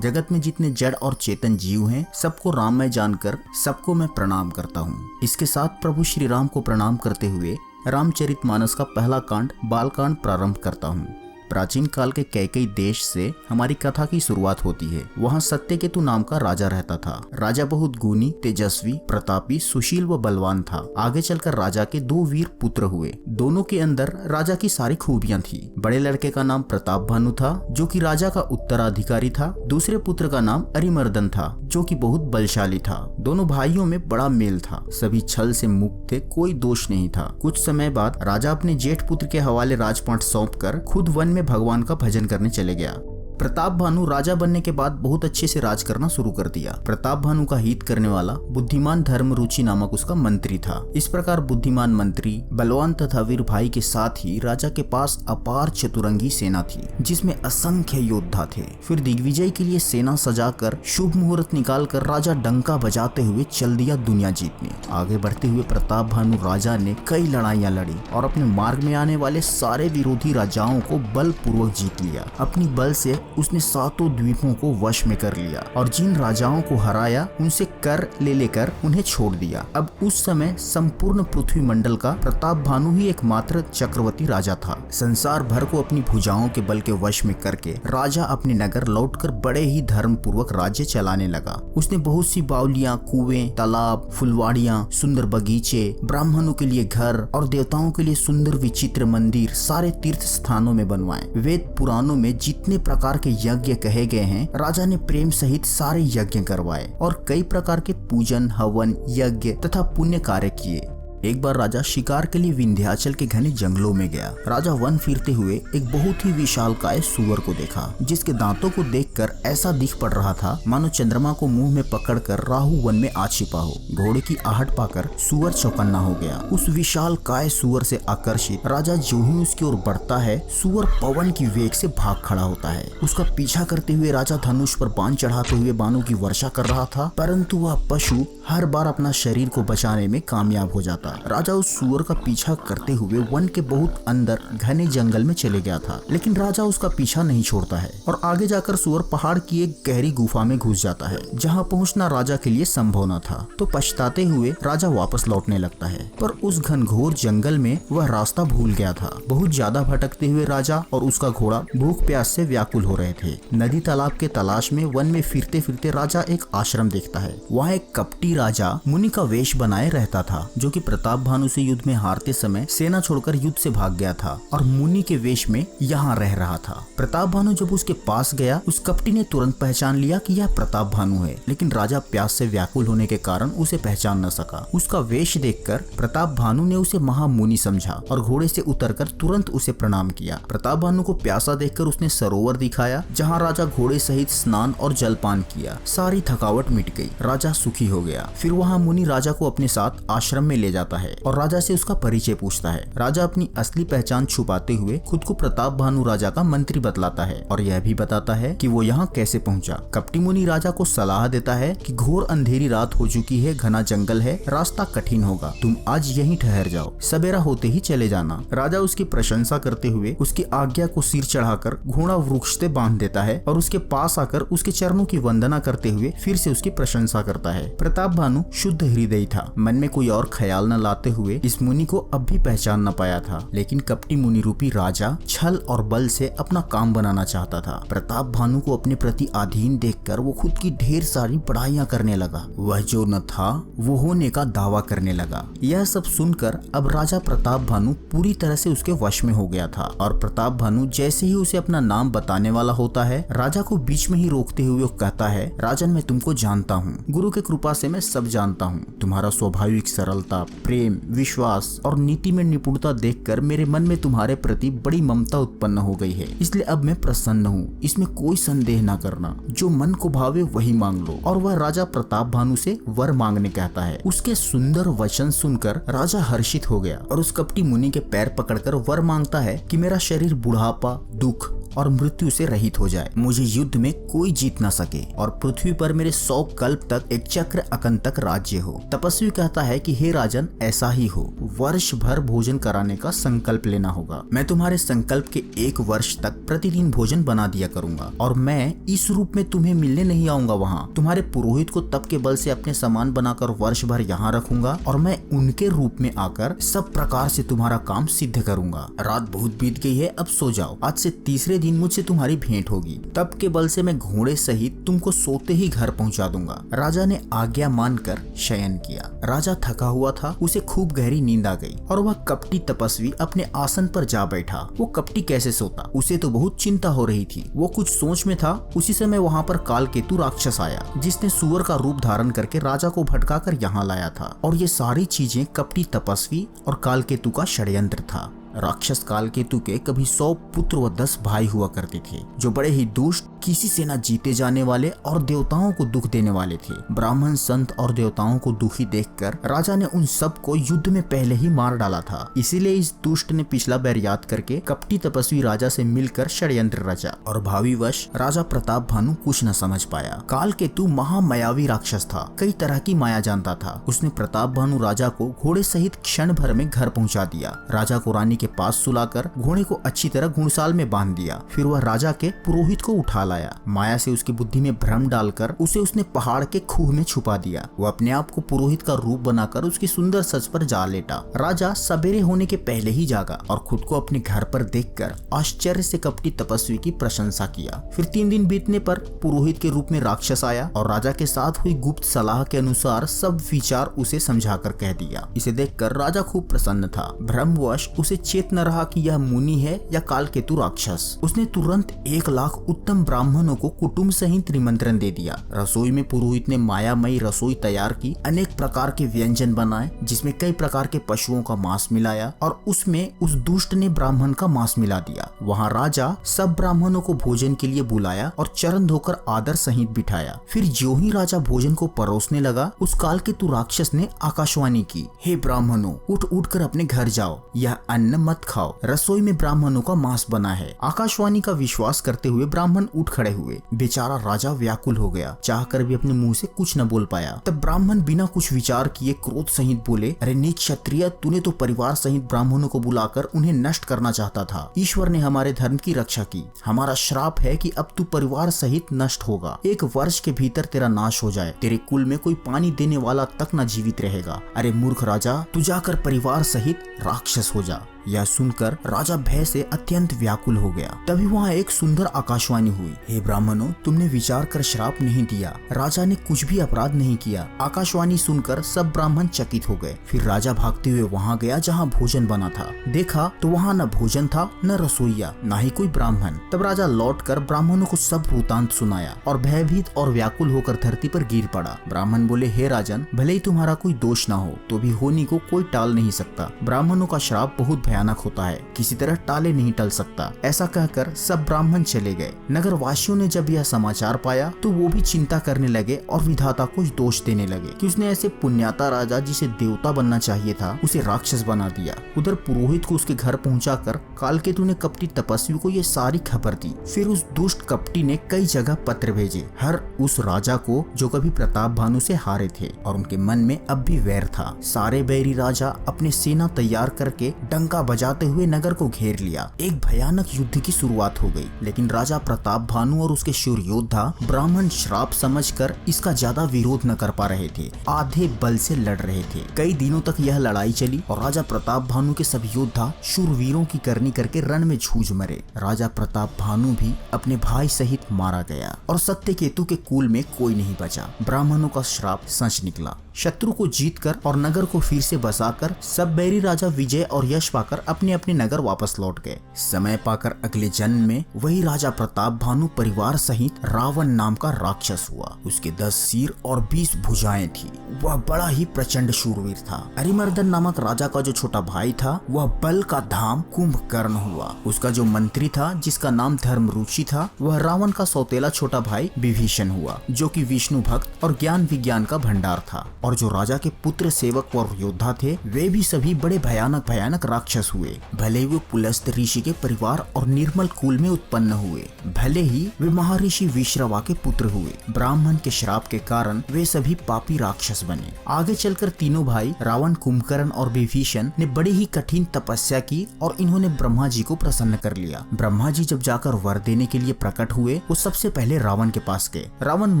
जगत में जितने जड़ और चेतन जीव हैं, सबको राममय जानकर सबको मैं प्रणाम करता हूँ। इसके साथ प्रभु श्री राम को प्रणाम करते हुए रामचरितमानस का पहला कांड बालकांड प्रारंभ करता हूँ। प्राचीन काल के कैकेयी देश से हमारी कथा की शुरुआत होती है। वहाँ सत्यकेतु नाम का राजा रहता था। राजा बहुत गुणी, तेजस्वी, प्रतापी, सुशील व बलवान था। आगे चलकर राजा के 2 वीर पुत्र हुए। दोनों के अंदर राजा की सारी खूबियां थी। बड़े लड़के का नाम प्रताप भानु था, जो कि राजा का उत्तराधिकारी था। दूसरे पुत्र का नाम अरिमर्दन था, जो कि बहुत बलशाली था। दोनों भाइयों में बड़ा मेल था। सभी छल से मुक्त थे, कोई दोष नहीं था। कुछ समय बाद राजा अपने जेठ पुत्र के हवाले राजपाट सौंपकर खुद वन में भगवान का भजन करने चले गया। प्रताप भानु राजा बनने के बाद बहुत अच्छे से राज करना शुरू कर दिया। प्रताप भानु का हित करने वाला बुद्धिमान धर्मरुचि नामक उसका मंत्री था। इस प्रकार बुद्धिमान मंत्री, बलवान तथा वीर भाई के साथ ही राजा के पास अपार चतुरंगी सेना थी, जिसमें असंख्य योद्धा थे। फिर दिग्विजय के लिए सेना सजाकर शुभ मुहूर्त निकालकर राजा डंका बजाते हुए चल दिया दुनिया जीतने। आगे बढ़ते हुए प्रताप भानु राजा ने कई लड़ाइयां लड़ी और अपने मार्ग में आने वाले सारे विरोधी राजाओं को बलपूर्वक जीत लिया। अपनी बल से उसने 7 द्वीपों को वश में कर लिया और जिन राजाओं को हराया उनसे कर ले लेकर उन्हें छोड़ दिया। अब उस समय संपूर्ण पृथ्वी मंडल का प्रताप भानु ही एकमात्र चक्रवर्ती राजा था। संसार भर को अपनी भुजाओं के बल के वश में करके राजा अपने नगर लौटकर बड़े ही धर्म पूर्वक राज्य चलाने लगा। उसने बहुत सी बावलियां, कुएं, तालाब, फुलवाड़ियां, सुंदर बगीचे, ब्राह्मणों के लिए घर और देवताओं के लिए सुंदर विचित्र मंदिर सारे तीर्थ स्थानों में बनवाए। वेद पुराणों में जितने प्रकार के यज्ञ कहे गए हैं, राजा ने प्रेम सहित सारे यज्ञ करवाए और कई प्रकार के पूजन, हवन, यज्ञ तथा पुण्य कार्य किए। एक बार राजा शिकार के लिए विंध्याचल के घने जंगलों में गया। राजा वन फिरते हुए एक बहुत ही विशालकाय सूअर को देखा, जिसके दांतों को देखकर ऐसा दिख पड़ रहा था मानो चंद्रमा को मुंह में पकड़कर राहु वन में आ छिपा हो। घोड़े की आहट पाकर सूअर चौकन्ना हो गया। उस विशालकाय सूअर से आकर्षित राजा जो ही उसकी ओर बढ़ता है, सूअर पवन की वेग से भाग खड़ा होता है। उसका पीछा करते हुए राजा धनुष पर बाण चढ़ाते हुए बाणों की वर्षा कर रहा था, परंतु वह पशु हर बार अपना शरीर को बचाने में कामयाब हो जाता। राजा उस सूअर का पीछा करते हुए वन के बहुत अंदर घने जंगल में चले गया था, लेकिन राजा उसका पीछा नहीं छोड़ता है और आगे जाकर सूअर पहाड़ की एक गहरी गुफा में घुस जाता है, जहां पहुंचना राजा के लिए संभव न था। तो पछताते हुए राजा वापस लौटने लगता है, पर उस घनघोर जंगल में वह रास्ता भूल गया था। बहुत ज्यादा भटकते हुए राजा और उसका घोड़ा भूख प्यास से व्याकुल हो रहे थे। नदी तालाब के तलाश में वन में फिरते फिरते राजा एक आश्रम देखता है। वहाँ एक कपटी राजा मुनि का वेश बनाए रहता था, जो कि प्रताप भानु से युद्ध में हारते समय सेना छोड़कर युद्ध से भाग गया था और मुनि के वेश में यहाँ रह रहा था। प्रताप भानु जब उसके पास गया, उस कपटी ने तुरंत पहचान लिया कि यह प्रताप भानु है, लेकिन राजा प्यास से व्याकुल होने के कारण उसे पहचान न सका। उसका वेश देखकर प्रताप भानु ने उसे महामुनि समझा और घोड़े से उतरकर तुरंत उसे प्रणाम किया। प्रताप भानु को प्यासा देखकर उसने सरोवर दिखाया, जहाँ राजा घोड़े सहित स्नान और जलपान किया। सारी थकावट मिट गई, राजा सुखी हो गया। फिर वहाँ मुनि राजा को अपने साथ आश्रम में ले जाता है और राजा से उसका परिचय पूछता है। राजा अपनी असली पहचान छुपाते हुए खुद को प्रताप भानु राजा का मंत्री बतलाता है और यह भी बताता है कि वो यहाँ कैसे पहुँचा। कपटी मुनि राजा को सलाह देता है कि घोर अंधेरी रात हो चुकी है, घना जंगल है, रास्ता कठिन होगा, तुम आज यहीं ठहर जाओ, सवेरा होते ही चले जाना। राजा उसकी प्रशंसा करते हुए उसकी आज्ञा को सिर चढ़ाकर घोड़ा वृक्ष से बांध देता है और उसके पास आकर उसके चरणों की वंदना करते हुए फिर से उसकी प्रशंसा करता है। प्रताप भानु शुद्ध हृदय था, मन में कोई और ख्याल न लाते हुए इस मुनि को अब भी पहचान न पाया था, लेकिन कपटी मुनि रूपी राजा छल और बल से अपना काम बनाना चाहता था। प्रताप भानु को अपने प्रति अधीन देखकर वो खुद की ढेर सारी बड़ाइयां करने लगा। वह जो न था वो होने का दावा करने लगा। यह सब सुनकर अब राजा प्रताप भानु पूरी तरह से उसके वश में हो गया था और प्रताप भानु जैसे ही उसे अपना नाम बताने वाला होता है, राजा को बीच में ही रोकते हुए वो कहता है, राजन मैं तुमको जानता हूँ, गुरु के कृपा से मैं सब जानता हूँ। तुम्हारा स्वाभाविक सरलता, प्रेम, विश्वास और नीति में निपुणता देखकर मेरे मन में तुम्हारे प्रति बड़ी ममता उत्पन्न हो गई है, इसलिए अब मैं प्रसन्न हूँ। इसमें कोई संदेह ना करना, जो मन को भावे वही मांग लो। और वह राजा प्रताप भानु से वर मांगने कहता है। उसके सुंदर वचन सुनकर राजा हर्षित हो गया और उस कपटी मुनि के पैर पकड़कर वर मांगता है कि मेरा शरीर बुढ़ापा, दुख और मृत्यु से रहित हो जाए, मुझे युद्ध में कोई जीत न सके और पृथ्वी पर मेरे 100 कल्प तक एक चक्र अकन तक राज्य हो। तपस्वी कहता है कि हे राजन, ऐसा ही हो। वर्ष भर भोजन कराने का संकल्प लेना होगा। मैं तुम्हारे संकल्प के 1 वर्ष तक प्रतिदिन भोजन बना दिया करूंगा और मैं इस रूप में तुम्हें मिलने नहीं आऊंगा वहाँ। तुम्हारे पुरोहित को तप के बल से अपने सामान बनाकर वर्ष भर यहाँ रखूंगा और मैं उनके रूप में आकर सब प्रकार से तुम्हारा काम सिद्ध करूंगा। रात बहुत बीत गई है, अब सो जाओ। आज से तीसरे दिन मुझसे तुम्हारी भेंट होगी। तप के बल से मैं घोड़े सहित तुमको सोते ही घर पहुंचा दूंगा। राजा ने आज्ञा मानकर शयन किया। राजा थका हुआ था, उसे खूब गहरी नींद आ गई और वह कपटी तपस्वी अपने आसन पर जा बैठा। वो कपटी कैसे सोता, उसे तो बहुत चिंता हो रही थी। वो कुछ सोच में था। उसी समय वहाँ पर कालकेतु राक्षस आया, जिसने सुअर का रूप धारण करके राजा को भटकाकर यहाँ लाया था। और ये सारी चीजें कपटी तपस्वी और कालकेतु का षड्यंत्र था। राक्षस कालकेतु के कभी 100 पुत्र व 10 भाई हुआ करते थे, जो बड़े ही दुष्ट, किसी से न जीते जाने वाले और देवताओं को दुख देने वाले थे। ब्राह्मण, संत और देवताओं को दुखी देखकर राजा ने उन सब को युद्ध में पहले ही मार डाला था। इसीलिए इस दुष्ट ने पिछला बैर याद करके कपटी तपस्वी राजा से मिलकर षड्यंत्र रचा और भावीवश राजा प्रताप भानु कुछ न समझ पाया। कालकेतु महामायावी राक्षस था, कई तरह की माया जानता था। उसने प्रताप भानु राजा को घोड़े सहित क्षण भर में घर पहुँचा दिया। राजा को रानी के पास सुलाकर घोड़े को अच्छी तरह घुड़साल में बांध दिया। फिर वह राजा के पुरोहित को उठा लाया। माया से उसकी बुद्धि में भ्रम डालकर उसे उसने पहाड़ के खूह में छुपा दिया। वो अपने आप को पुरोहित का रूप बनाकर उसकी सुंदर सज पर जा लेटा। राजा सवेरे होने के पहले ही जागा और खुद को अपने घर पर देखकर आश्चर्य से कपटी तपस्वी की प्रशंसा किया। फिर 3 दिन बीतने पर पुरोहित के रूप में राक्षस आया और राजा के साथ हुई गुप्त सलाह के अनुसार सब विचार उसे समझाकर कह दिया। इसे देखकर राजा खूब प्रसन्न था। भ्रमवश उसे चेत न रहा कि यह मुनि है या कालकेतु राक्षस। उसने तुरंत 1 लाख उत्तम ब्राह्मणों को कुटुंब सहित निमंत्रण दे दिया। रसोई में पुरोहित ने मायामयी रसोई तैयार की। अनेक प्रकार के व्यंजन बनाए, जिसमें कई प्रकार के पशुओं का मांस मिलाया और उसमें उस दुष्ट ने ब्राह्मण का मांस मिला दिया। वहाँ राजा सब ब्राह्मणों को भोजन के लिए बुलाया और चरण धोकर आदर सहित बिठाया। फिर ज्यों ही राजा भोजन को परोसने लगा, उस कालकेतु राक्षस ने आकाशवाणी की, हे ब्राह्मणों, उठ उठ कर अपने घर जाओ, यह अन्न मत खाओ, रसोई में ब्राह्मणों का मांस बना है। आकाशवाणी का विश्वास करते हुए ब्राह्मण उठ खड़े हुए। बेचारा राजा व्याकुल हो गया, चाहकर भी अपने मुंह से कुछ न बोल पाया। तब ब्राह्मण बिना कुछ विचार किए क्रोध सहित बोले, अरे नीच क्षत्रिय, तूने तो परिवार सहित ब्राह्मणों को बुलाकर उन्हें नष्ट करना चाहता था। ईश्वर ने हमारे धर्म की रक्षा की। हमारा श्राप है कि अब तू परिवार सहित नष्ट होगा। 1 वर्ष के भीतर तेरा नाश हो जाए। तेरे कुल में कोई पानी देने वाला तक न जीवित रहेगा। अरे मूर्ख राजा, तू जाकर परिवार सहित राक्षस हो जा। यह सुनकर राजा भय से अत्यंत व्याकुल हो गया। तभी वहाँ एक सुंदर आकाशवाणी हुई, हे ब्राह्मणों, तुमने विचार कर श्राप नहीं दिया। राजा ने कुछ भी अपराध नहीं किया। आकाशवाणी सुनकर सब ब्राह्मण चकित हो गए। फिर राजा भागते हुए वहाँ गया जहाँ भोजन बना था। देखा तो वहाँ न भोजन था, न रसोईया, न ही कोई ब्राह्मण। तब राजा लौटकर ब्राह्मणों को सब वृतांत सुनाया और भयभीत और व्याकुल होकर धरती पर गिर पड़ा। ब्राह्मण बोले, हे राजन, भले ही तुम्हारा कोई दोष न हो, तो भी होनी को कोई टाल नहीं सकता। ब्राह्मणों का श्राप बहुत भयानक होता है, किसी तरह टाले नहीं टल सकता। ऐसा कहकर सब ब्राह्मण चले गए। नगर वासियों ने जब यह समाचार पाया तो वो भी चिंता करने लगे और विधाता को दोष देने लगे कि उसने ऐसे पुण्याता राजा, जिसे देवता बनना चाहिए था, उसे राक्षस बना दिया। उधर पुरोहित को उसके घर पहुंचाकर कालकेतु ने कपटी तपस्वी को ये सारी खबर दी। फिर उस दुष्ट कपटी ने कई जगह पत्र भेजे, हर उस राजा को जो कभी प्रताप भानु से हारे थे और उनके मन में अब भी वैर था। सारे बैरी राजा अपने सेना तैयार करके डंका बजाते हुए नगर को घेर लिया। एक भयानक युद्ध की शुरुआत हो गई, लेकिन राजा प्रताप भानु और उसके शूर योद्धा ब्राह्मण श्राप समझकर इसका ज्यादा विरोध न कर पा रहे थे। आधे बल से लड़ रहे थे। कई दिनों तक यह लड़ाई चली और राजा प्रताप भानु के सब योद्धा शूरवीरों की करनी करके रण में जूझ मरे। राजा प्रताप भानु भी अपने भाई सहित मारा गया और सत्यकेतु के कुल में कोई नहीं बचा। ब्राह्मणों का श्राप सच निकला। शत्रु को जीतकर और नगर को फिर से बसाकर सब बैरी राजा विजय और यश पाकर अपने अपने नगर वापस लौट गए। समय पाकर अगले जन्म में वही राजा प्रताप भानु परिवार सहित रावण नाम का राक्षस हुआ। उसके 10 सिर और 20 भुजाएं थी। वह बड़ा ही प्रचंड शूरवीर था। अरिमर्दन नामक राजा का जो छोटा भाई था, वह बल का धाम कुंभकर्ण हुआ। उसका जो मंत्री था, जिसका नाम धर्मरुचि था, वह रावण का सौतेला छोटा भाई विभीषण हुआ, जो कि विष्णु भक्त और ज्ञान विज्ञान का भंडार था। और जो राजा के पुत्र सेवक और योद्धा थे, वे भी सभी बड़े भयानक भयानक राक्षस राक्षस हुए, भले ही वे पुलस्त ऋषि के परिवार और निर्मल कुल में उत्पन्न हुए, भले ही वे महर्षि विश्रवा के पुत्र हुए, ब्राह्मण के श्राप के कारण वे सभी पापी राक्षस बने। आगे चलकर तीनों भाई रावण, कुंभकर्ण और विभीषण ने बड़ी ही कठिन तपस्या की और इन्होंने ब्रह्मा जी को प्रसन्न कर लिया। ब्रह्मा जी जब जाकर वर देने के लिए प्रकट हुए, वो सबसे पहले रावण के पास गए। रावण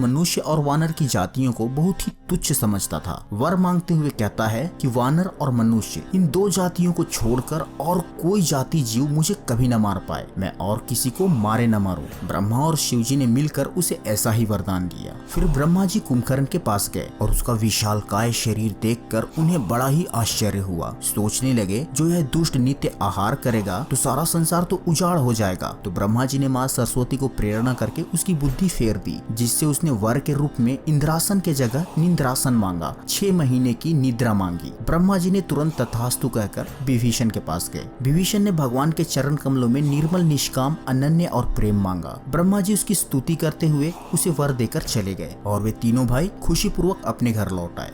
मनुष्य और वानर की जातियों को बहुत ही तुच्छ समझता था। वर मांगते हुए कहता है कि वानर और मनुष्य, इन दो जातियों को छोड़कर और कोई जाति जीव मुझे कभी न मार पाए, मैं और किसी को मारे न मारूं। ब्रह्मा और शिव जी ने मिलकर उसे ऐसा ही वरदान दिया। फिर ब्रह्मा जी कुंभकर्ण के पास गए और उसका विशालकाय शरीर देखकर उन्हें बड़ा ही आश्चर्य हुआ। सोचने लगे, जो यह दुष्ट नित्य आहार करेगा तो सारा संसार तो उजाड़ हो जाएगा। तो ब्रह्मा जी ने माँ सरस्वती को प्रेरणा करके उसकी बुद्धि फेर दी, जिससे उसने वर के रूप में इंद्रासन के जगह निंद्रासन मांगा, 6 महीने की निद्रा मांगी। ब्रह्मा जी ने तुरंत तथास्तु कहकर विभीषण के पास गए। विभीषण ने भगवान के चरण कमलों में निर्मल, निष्काम, अनन्य और प्रेम मांगा। ब्रह्मा जी उसकी स्तुति करते हुए उसे वर देकर चले गए और वे तीनों भाई खुशी पूर्वक अपने घर लौट आए।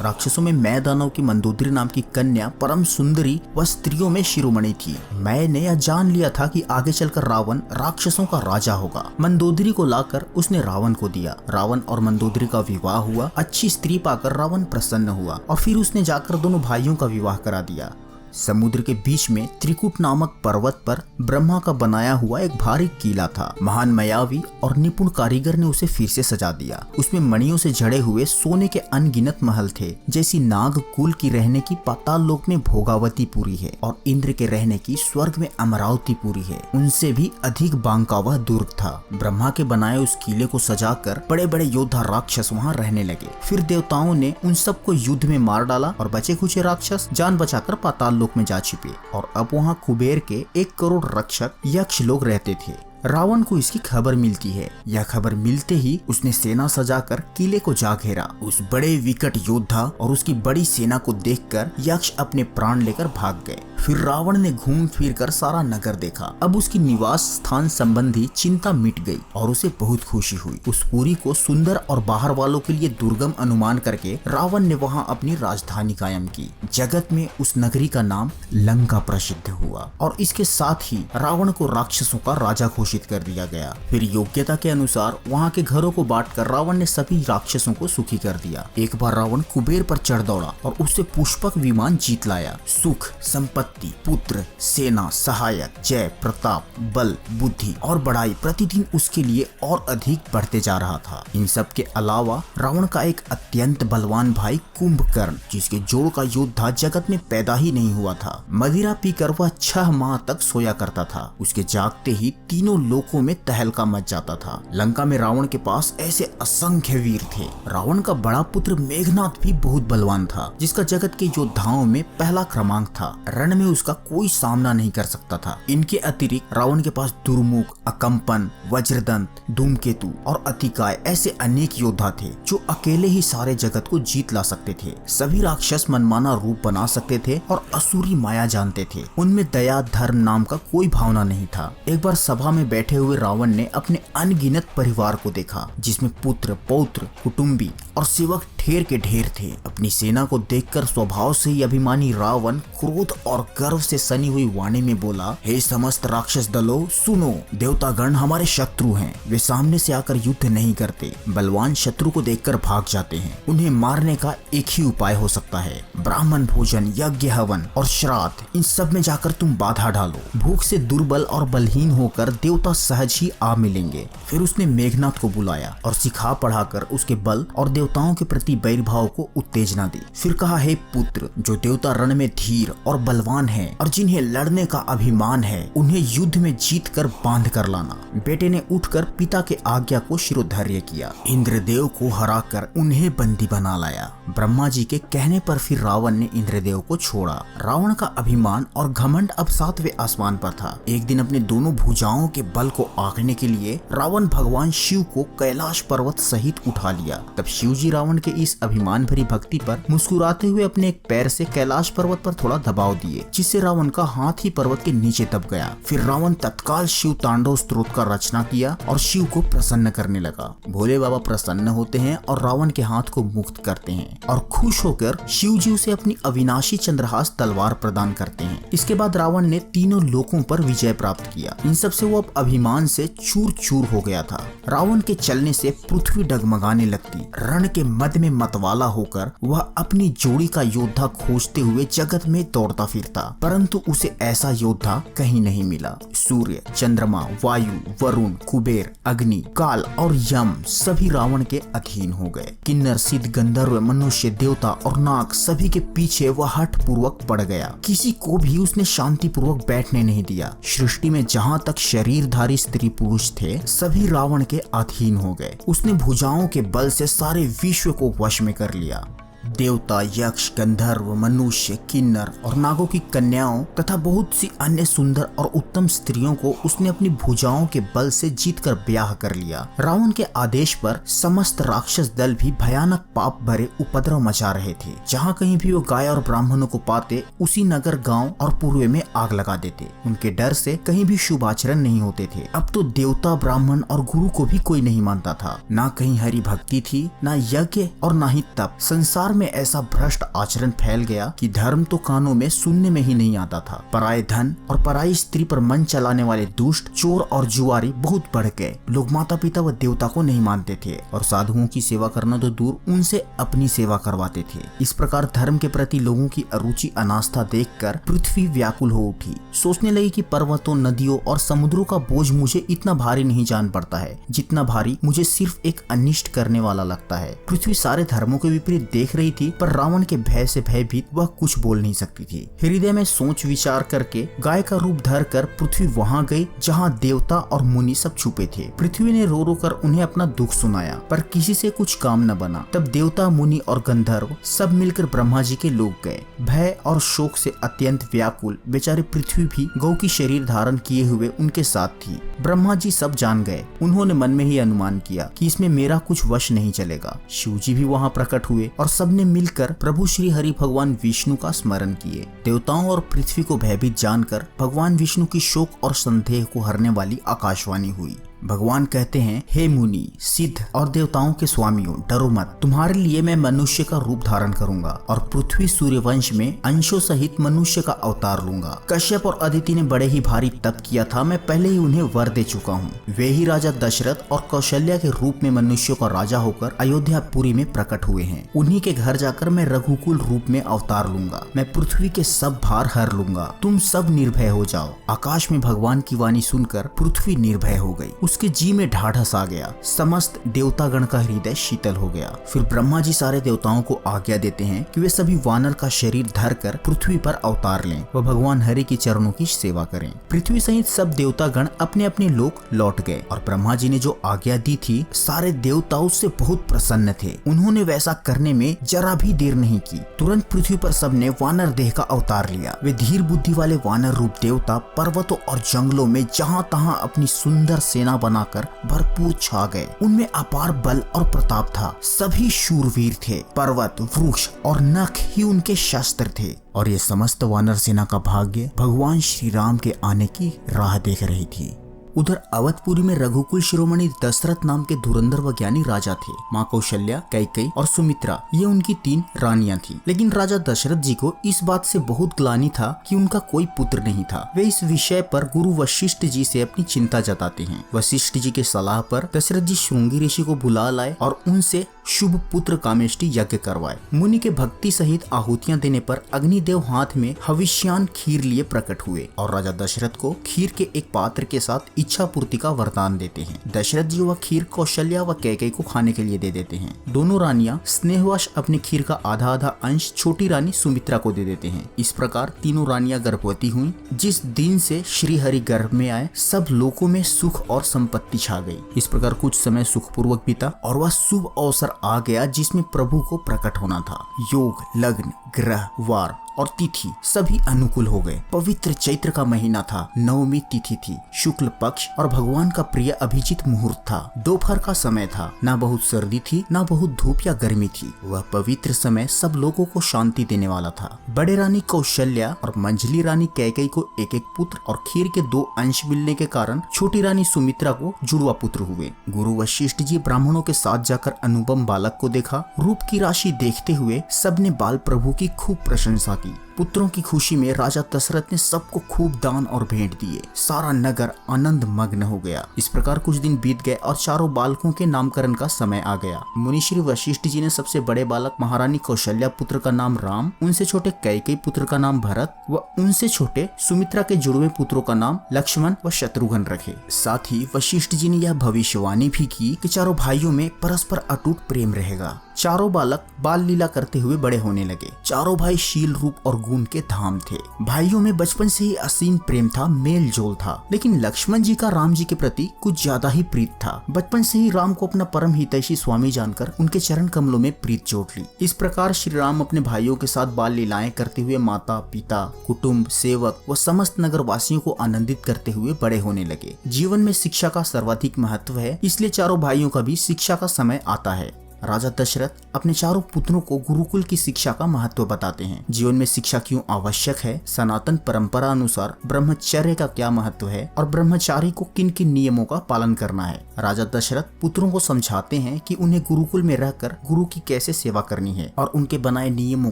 राक्षसों में मैं दानव की मंदोदरी नाम की कन्या परम सुंदरी व स्त्रियों में शिरोमणि थी। मैंने यह जान लिया था कि आगे चलकर रावण राक्षसों का राजा होगा। मंदोदरी को लाकर उसने रावण को दिया। रावण और मंदोदरी का विवाह हुआ। अच्छी स्त्री पाकर रावण प्रसन्न हुआ और फिर उसने जाकर दोनों भाइयों का विवाह करा दिया। समुद्र के बीच में त्रिकुट नामक पर्वत पर ब्रह्मा का बनाया हुआ एक भारी किला था। महान मायावी और निपुण कारीगर ने उसे फिर से सजा दिया। उसमें मणियों से जड़े हुए सोने के अनगिनत महल थे। जैसी नाग कुल की रहने की पाताल लोक में भोगावती पूरी है और इंद्र के रहने की स्वर्ग में अमरावती पूरी है, उनसे भी अधिक बांकावा दुर्ग था। ब्रह्मा के बनाए उस किले को सजाकर बड़े बड़े योद्धा राक्षस वहाँ रहने लगे। फिर देवताओं ने उन सबको युद्ध में मार डाला और बचे खुचे राक्षस जान बचाकर पाताल लोक में जा छिपे और अब वहाँ कुबेर के 1 करोड़ रक्षक यक्ष लोग रहते थे। रावण को इसकी खबर मिलती है। यह खबर मिलते ही उसने सेना सजाकर किले को जा घेरा। उस बड़े विकट योद्धा और उसकी बड़ी सेना को देखकर यक्ष अपने प्राण लेकर भाग गए। फिर रावण ने घूम फिर कर सारा नगर देखा। अब उसकी निवास स्थान संबंधी चिंता मिट गई और उसे बहुत खुशी हुई। उस पुरी को सुंदर और बाहर वालों के लिए दुर्गम अनुमान करके रावण ने वहां अपनी राजधानी कायम की। जगत में उस नगरी का नाम लंका प्रसिद्ध हुआ और इसके साथ ही रावण को राक्षसों का राजा घोषित कर दिया गया। फिर योग्यता के अनुसार वहाँ के घरों को बांटकर रावण ने सभी राक्षसों को सुखी कर दिया। एक बार रावण कुबेर पर चढ़ दौड़ा और उससे पुष्पक विमान जीत लाया। सुख, संपत्ति, पुत्र, सेना, सहायक, जय, प्रताप, बल, बुद्धि और बड़ाई प्रतिदिन उसके लिए और अधिक बढ़ते जा रहा था। इन सब के अलावा रावण का एक अत्यंत बलवान भाई कुंभकर्ण, जिसके जोड़ का योद्धा जगत में पैदा ही नहीं हुआ था। मदिरा पीकर वह 6 माह तक सोया करता था। उसके जागते ही तीनों लोकों में तहलका मच जाता था। लंका में रावण के पास ऐसे असंख्य वीर थे। रावण का बड़ा पुत्र मेघनाथ भी बहुत बलवान था, जिसका जगत के योद्धाओं में पहला क्रमांक था। रण में उसका कोई सामना नहीं कर सकता था। इनके अतिरिक्त रावण के पास दुर्मुख, अकंपन, वज्रदंत, धूमकेतु और अतिकाय ऐसे अनेक योद्धा थे जो अकेले ही सारे जगत को जीत ला सकते थे। सभी राक्षस मनमाना रूप बना सकते थे और असुरी माया जानते थे। उनमें दया, धर्म नाम का कोई भावना नहीं था। एक बार सभा में बैठे हुए रावण ने अपने अनगिनत परिवार को देखा, जिसमें पुत्र, पौत्र, कुटुंबी और सेवक ढेर के ढेर थे। अपनी सेना को देखकर स्वभाव से ही अभिमानी रावण क्रोध और गर्व से सनी हुई वाणी में बोला, हे समस्त राक्षस दलों, सुनो, देवतागण हमारे शत्रु हैं। वे सामने से आकर युद्ध नहीं करते, बलवान शत्रु को देखकर भाग जाते हैं। उन्हें मारने का एक ही उपाय हो सकता है, ब्राह्मण भोजन, यज्ञ, हवन और श्राद्ध, इन सब में जाकर तुम बाधा डालो। भूख से दुर्बल और बलहीन होकर देवता सहज ही आ मिलेंगे। फिर उसने मेघनाथ को बुलाया और सिखा पढ़ाकर उसके बल और देवताओं के प्रति बैरभाव को उत्तेजना दी। फिर कहा, हे पुत्र, जो देवता रण में धीर और बलवान हैं और जिन्हें लड़ने का अभिमान है, उन्हें युद्ध में जीत कर बांध कर लाना। बेटे ने उठकर पिता के आज्ञा को शिरोधार्य किया। इंद्रदेव को हराकर उन्हें बंदी बना लाया। ब्रह्मा जी के कहने पर फिर रावण ने इंद्रदेव को छोड़ा। रावण का अभिमान और घमंड अब 7वें आसमान पर था। एक दिन अपने दोनों भुजाओं के बल को आंकने के लिए रावण भगवान शिव को कैलाश पर्वत सहित उठा लिया। तब शिव जी रावण के इस अभिमान भरी भक्ति पर मुस्कुराते हुए अपने एक पैर से कैलाश पर्वत पर थोड़ा दबाव दिए, जिससे रावण का हाथ ही पर्वत के नीचे दब गया। फिर रावण तत्काल शिव तांडव स्तोत्र का रचना किया और शिव को प्रसन्न करने लगा। भोले बाबा प्रसन्न होते हैं और रावण के हाथ को मुक्त करते हैं और खुश होकर शिव जी उसे अपनी अविनाशी चंद्रहास तलवार प्रदान करते हैं। इसके बाद रावण ने तीनों लोकों पर विजय प्राप्त किया। इन सब से वो अब अभिमान से चूर चूर हो गया था। रावण के चलने से पृथ्वी डगमगाने लगती। रण के मद में मतवाला होकर वह अपनी जोड़ी का योद्धा खोजते हुए जगत में दौड़ता फिरता, परंतु उसे ऐसा योद्धा कहीं नहीं मिला। सूर्य, चंद्रमा, वायु, वरुण, कुबेर, अग्नि, काल और यम सभी रावण के अधीन हो गए। किन्नर, सिद्ध, गंधर्व, मनुष्य, देवता और नाग सभी के पीछे वह हठ पूर्वक पड़ गया। किसी को भी उसने शांति पूर्वक बैठने नहीं दिया। सृष्टि में जहाँ तक शरीरधारी स्त्री पुरुष थे सभी रावण के अधीन हो गए। उसने भुजाओं के बल से सारे विश्व को वश में कर लिया। देवता, यक्ष, गंधर्व, मनुष्य, किन्नर और नागों की कन्याओं तथा बहुत सी अन्य सुंदर और उत्तम स्त्रियों को उसने अपनी भुजाओं के बल से जीतकर ब्याह कर लिया। रावण के आदेश पर समस्त राक्षस दल भी भयानक पाप भरे उपद्रव मचा रहे थे। जहाँ कहीं भी वो गाय और ब्राह्मणों को पाते उसी नगर, गांव और पूर्व में आग लगा देते। उनके डर से कहीं भी शुभ आचरण नहीं होते थे। अब तो देवता, ब्राह्मण और गुरु को भी कोई नहीं मानता था। ना कहीं हरि भक्ति थी, ना यज्ञ और ना ही तप। संसार में ऐसा भ्रष्ट आचरण फैल गया कि धर्म तो कानों में सुनने में ही नहीं आता था। पराये धन और पराई स्त्री पर मन चलाने वाले दुष्ट, चोर और जुआरी बहुत बढ़ गए। लोग माता पिता व देवता को नहीं मानते थे और साधुओं की सेवा करना तो दूर, उनसे अपनी सेवा करवाते थे। इस प्रकार धर्म के प्रति लोगों की अरुचि, अनास्था देखकर पृथ्वी व्याकुल हो उठी। सोचने लगी कि पर्वतों, नदियों और समुद्रों का बोझ मुझे इतना भारी नहीं जान पड़ता है जितना भारी मुझे सिर्फ एक अनिष्ट करने वाला लगता है। पृथ्वी सारे धर्मों के विपरीत देख रही थी, पर रावण के भय से भयभीत वह कुछ बोल नहीं सकती थी। हृदय में सोच विचार करके गाय का रूप धर कर पृथ्वी वहां गई जहां देवता और मुनि सब छुपे थे। पृथ्वी ने रो रो कर उन्हें अपना दुख सुनाया, पर किसी से कुछ काम न बना। तब देवता, मुनि और गंधर्व सब मिलकर ब्रह्मा जी के लोग गए। भय और शोक से अत्यंत व्याकुल बेचारी पृथ्वी भी गौ की शरीर धारण किए हुए उनके साथ थी। ब्रह्मा जी सब जान गए। उन्होंने मन में ही अनुमान किया कि इसमें मेरा कुछ वश नहीं चलेगा। शिव जी भी वहां प्रकट हुए और सबने मिलकर प्रभु श्री हरि भगवान विष्णु का स्मरण किए। देवताओं और पृथ्वी को भयभीत जानकर भगवान विष्णु की शोक और संदेह को हरने वाली आकाशवाणी हुई। भगवान कहते हैं, हे मुनि, सिद्ध और देवताओं के स्वामियों, डरो मत। तुम्हारे लिए मैं मनुष्य का रूप धारण करूंगा और पृथ्वी सूर्यवंश में अंशों सहित मनुष्य का अवतार लूंगा। कश्यप और अदिति ने बड़े ही भारी तप किया था, मैं पहले ही उन्हें वर दे चुका हूँ। वे ही राजा दशरथ और कौशल्या के रूप में मनुष्यों का राजा होकर अयोध्यापुरी में प्रकट हुए हैं। उन्हीं के घर जाकर मैं रघुकुल रूप में अवतार लूंगा। मैं पृथ्वी के सब भार हर लूंगा। तुम सब निर्भय हो जाओ। आकाश में भगवान की वाणी सुनकर पृथ्वी निर्भय हो गई। उसके जी में ढाढ़स आ गया। समस्त देवतागण का हृदय शीतल हो गया। फिर ब्रह्मा जी सारे देवताओं को आज्ञा देते हैं कि वे सभी वानर का शरीर धरकर पृथ्वी पर अवतार लें व भगवान हरि के चरणों की सेवा करें। पृथ्वी सहित सब देवतागण अपने अपने लोक लौट गए और ब्रह्मा जी ने जो आज्ञा दी थी सारे देवता उससे बहुत प्रसन्न थे। उन्होंने वैसा करने में जरा भी देर नहीं की। तुरंत पृथ्वी पर सबने वानर देह का अवतार लिया। वे धीर बुद्धि वाले वानर रूप देवता पर्वतों और जंगलों में जहाँ तहाँ अपनी सुंदर सेना बनाकर भरपूर छा गए। उनमें अपार बल और प्रताप था। सभी शूरवीर थे। पर्वत, वृक्ष और नख ही उनके शस्त्र थे और ये समस्त वानर सेना का भाग्य भगवान श्री राम के आने की राह देख रही थी। उधर अवधपुरी में रघुकुल शिरोमणि दशरथ नाम के धुरंधर व ज्ञानी राजा थे। माँ कौशल्या, कैकेयी और सुमित्रा ये उनकी 3 रानियां थी। लेकिन राजा दशरथ जी को इस बात से बहुत ग्लानि था कि उनका कोई पुत्र नहीं था। वे इस विषय पर गुरु वशिष्ठ जी से अपनी चिंता जताते हैं। वशिष्ठ जी के सलाह पर दशरथ जी श्रृंगी ऋषि को बुला लाए और उनसे शुभ पुत्र कामेष्टि यज्ञ करवाए। मुनि के भक्ति सहित आहुतियां देने पर अग्निदेव हाथ में हविष्यान खीर लिए प्रकट हुए और राजा दशरथ को खीर के एक पात्र के साथ इच्छा पूर्ति का वरदान देते हैं। दशरथ जी वह खीर कौशल्या व कैकेयी को खाने के लिए दे देते हैं। दोनों रानियां स्नेहवश अपनी खीर का आधा आधा अंश छोटी रानी सुमित्रा को दे देते हैं। इस प्रकार तीनों रानियां गर्भवती हुई। जिस दिन से श्री हरि गर्भ में आए सब लोगों में सुख और संपत्ति छा गई। इस प्रकार कुछ समय सुखपूर्वक बीता और वह शुभ अवसर आ गया जिसमें प्रभु को प्रकट होना था। योग, लग्न, ग्रह, वार और तिथि सभी अनुकूल हो गए। पवित्र चैत्र का महीना था, नवमी तिथि थी, शुक्ल पक्ष और भगवान का प्रिय अभिजीत मुहूर्त था। दोपहर का समय था, ना बहुत सर्दी थी ना बहुत धूप या गर्मी थी। वह पवित्र समय सब लोगों को शांति देने वाला था। बड़े रानी कौशल्या और मंझली रानी कैकेयी को एक एक पुत्र और खीर के 2 अंश मिलने के कारण छोटी रानी सुमित्रा को जुड़वा पुत्र हुए। गुरु वशिष्ठ जी ब्राह्मणों के साथ जाकर अनुपम बालक को देखा। रूप की राशि देखते हुए सबने बाल प्रभु की खूब प्रशंसा की। पुत्रों की खुशी में राजा दशरथ ने सबको खूब दान और भेंट दिए। सारा नगर आनंद मग्न हो गया। इस प्रकार कुछ दिन बीत गए और चारों बालकों के नामकरण का समय आ गया। मुनिश्री वशिष्ठ जी ने सबसे बड़े बालक महारानी कौशल्या पुत्र का नाम राम, उनसे छोटे कैकेयी पुत्र का नाम भरत व उनसे छोटे सुमित्रा के जुड़वे पुत्रों का नाम लक्ष्मण व शत्रुघ्न रखे। साथ ही वशिष्ठ जी ने यह भविष्यवाणी भी की कि चारों भाइयों में परस्पर अटूट प्रेम रहेगा। चारों बालक बाल लीला करते हुए बड़े होने लगे। चारों भाई शील, रूप और गुण के धाम थे। भाइयों में बचपन से ही असीम प्रेम था, मेल जोल था। लेकिन लक्ष्मण जी का राम जी के प्रति कुछ ज्यादा ही प्रीत था। बचपन से ही राम को अपना परम हितैषी स्वामी जानकर उनके चरण कमलों में प्रीत जोड़ ली। इस प्रकार श्री राम अपने भाइयों के साथ बाल लीलाएं करते हुए माता पिता, कुटुंब, सेवक व समस्त नगर वासियों को आनंदित करते हुए बड़े होने लगे। जीवन में शिक्षा का सर्वाधिक महत्व है, इसलिए चारों भाइयों का भी शिक्षा का समय आता है। राजा दशरथ अपने चारों पुत्रों को गुरुकुल की शिक्षा का महत्व बताते हैं। जीवन में शिक्षा क्यों आवश्यक है, सनातन परंपरा अनुसार ब्रह्मचर्य का क्या महत्व है और ब्रह्मचारी को किन किन नियमों का पालन करना है। राजा दशरथ पुत्रों को समझाते हैं कि उन्हें गुरुकुल में रहकर गुरु की कैसे सेवा करनी है और उनके बनाए नियमों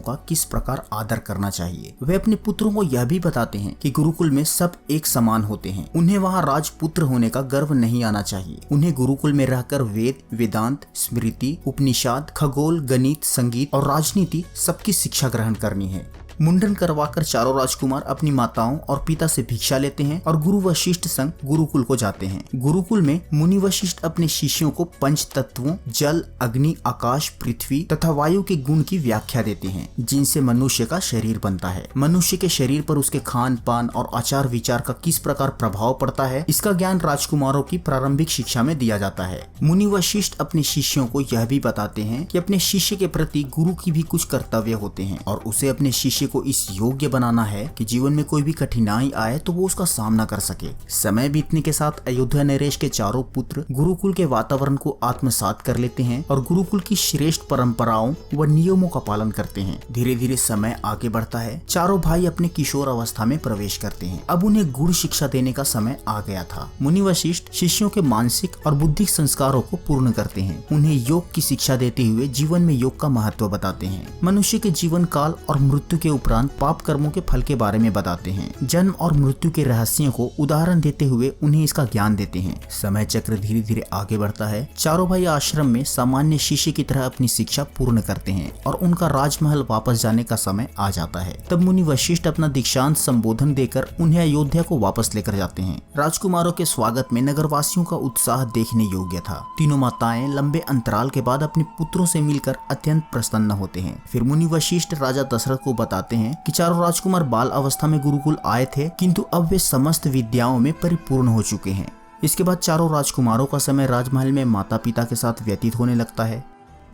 का किस प्रकार आदर करना चाहिए। वे अपने पुत्रों को यह भी बताते हैं कि गुरुकुल में सब एक समान होते हैं। उन्हें वहाँ राजपुत्र होने का गर्व नहीं आना चाहिए। उन्हें गुरुकुल में रहकर वेद, वेदांत, स्मृति, उपनिषद, खगोल, गणित, संगीत और राजनीति सबकी शिक्षा ग्रहण करनी है। मुंडन करवाकर चारों राजकुमार अपनी माताओं और पिता से भिक्षा लेते हैं और गुरु वशिष्ठ संग गुरुकुल को जाते हैं। गुरुकुल में मुनि वशिष्ठ अपने शिष्यों को पंच तत्वों जल, अग्नि, आकाश, पृथ्वी तथा वायु के गुण की व्याख्या देते हैं, जिनसे मनुष्य का शरीर बनता है। मनुष्य के शरीर पर उसके खान पान और आचार विचार का किस प्रकार प्रभाव पड़ता है, इसका ज्ञान राजकुमारों की प्रारंभिक शिक्षा में दिया जाता है। मुनि वशिष्ठ अपने शिष्यों को यह भी बताते हैं कि अपने शिष्य के प्रति गुरु की भी कुछ कर्तव्य होते हैं और उसे अपने शिष्य को इस योग्य बनाना है कि जीवन में कोई भी कठिनाई आए तो वो उसका सामना कर सके। समय बीतने के साथ अयोध्या नरेश के चारों पुत्र गुरुकुल के वातावरण को आत्मसात कर लेते हैं और गुरुकुल की श्रेष्ठ परंपराओं व नियमों का पालन करते हैं। धीरे धीरे समय आगे बढ़ता है। चारों भाई अपने किशोर अवस्था में प्रवेश करते हैं। अब उन्हें गुरु शिक्षा देने का समय आ गया था। मुनि वशिष्ठ शिष्यों के मानसिक और बुद्धिक संस्कारों को पूर्ण करते हैं। उन्हें योग की शिक्षा देते हुए जीवन में योग का महत्व बताते हैं। मनुष्य के जीवन काल और मृत्यु के उपरांत पाप कर्मों के फल के बारे में बताते हैं। जन्म और मृत्यु के रहस्यों को उदाहरण देते हुए उन्हें इसका ज्ञान देते हैं। समय चक्र धीरे धीरे आगे बढ़ता है। चारों भाई आश्रम में सामान्य शिष्य की तरह अपनी शिक्षा पूर्ण करते हैं और उनका राजमहल वापस जाने का समय आ जाता है। तब मुनि वशिष्ठ अपना दीक्षांत संबोधन देकर उन्हें अयोध्या को वापस लेकर जाते हैं। राजकुमारों के स्वागत में नगरवासियों का उत्साह देखने योग्य था। तीनों माताएं लंबे अंतराल के बाद अपने पुत्रों से मिलकर अत्यंत प्रसन्न होते हैं। फिर मुनि वशिष्ठ राजा दशरथ को बताते हैं कि चारों राजकुमार बाल अवस्था में गुरुकुल आए थे, किंतु अब वे समस्त विद्याओं में परिपूर्ण हो चुके हैं। इसके बाद चारों राजकुमारों का समय राजमहल में माता पिता के साथ व्यतीत होने लगता है।